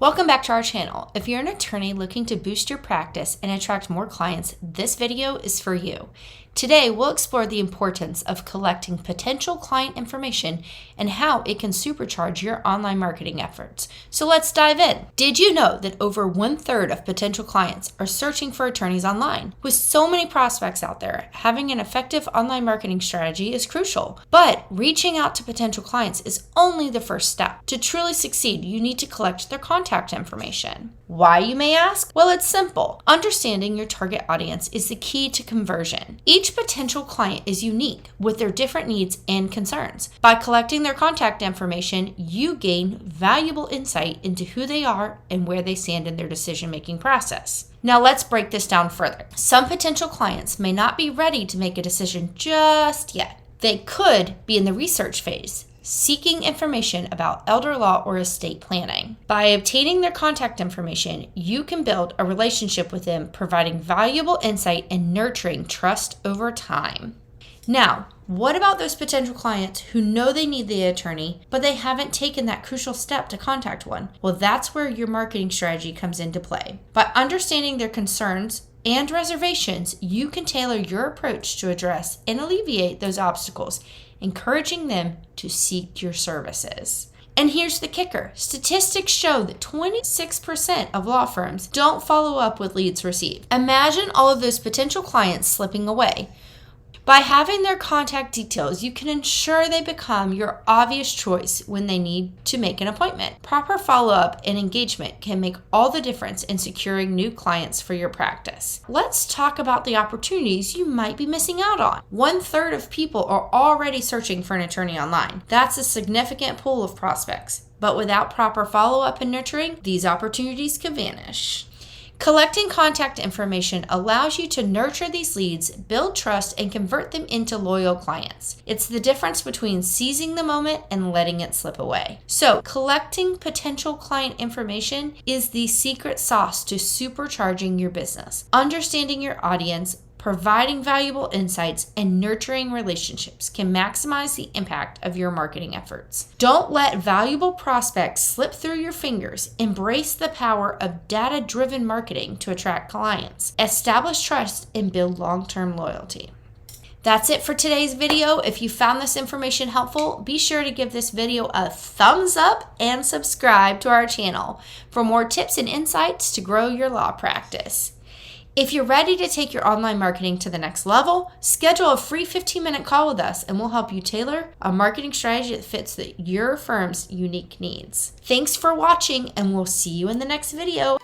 Welcome back to our channel. If you're an attorney looking to boost your practice and attract more clients, this video is for you. Today, we'll explore the importance of collecting potential client information and how it can supercharge your online marketing efforts. So let's dive in. Did you know that over 1/3 of potential clients are searching for attorneys online? With so many prospects out there, having an effective online marketing strategy is crucial. But reaching out to potential clients is only the first step. To truly succeed, you need to collect their contact information. Why, you may ask? Well, it's simple. Understanding your target audience is the key to conversion. Each potential client is unique with their different needs and concerns. By collecting their contact information, you gain valuable insight into who they are and where they stand in their decision-making process. Now let's break this down further. Some potential clients may not be ready to make a decision just yet. They could be in the research phase, seeking information about elder law or estate planning. By obtaining their contact information, you can build a relationship with them, providing valuable insight and nurturing trust over time. Now, what about those potential clients who know they need the attorney, but they haven't taken that crucial step to contact one? Well, that's where your marketing strategy comes into play. By understanding their concerns and reservations, you can tailor your approach to address and alleviate those obstacles, encouraging them to seek your services. And here's the kicker. Statistics show that 26% of law firms don't follow up with leads received. Imagine all of those potential clients slipping away. By having their contact details, you can ensure they become your obvious choice when they need to make an appointment. Proper follow-up and engagement can make all the difference in securing new clients for your practice. Let's talk about the opportunities you might be missing out on. 1/3 of people are already searching for an attorney online. That's a significant pool of prospects. But without proper follow-up and nurturing, these opportunities could vanish. Collecting contact information allows you to nurture these leads, build trust, and convert them into loyal clients. It's the difference between seizing the moment and letting it slip away. So, collecting potential client information is the secret sauce to supercharging your business. Understanding your audience, providing valuable insights, and nurturing relationships can maximize the impact of your marketing efforts. Don't let valuable prospects slip through your fingers. Embrace the power of data-driven marketing to attract clients, establish trust, and build long-term loyalty. That's it for today's video. If you found this information helpful, be sure to give this video a thumbs up and subscribe to our channel for more tips and insights to grow your law practice. If you're ready to take your online marketing to the next level, schedule a free 15-minute call with us and we'll help you tailor a marketing strategy that fits your firm's unique needs. Thanks for watching and we'll see you in the next video.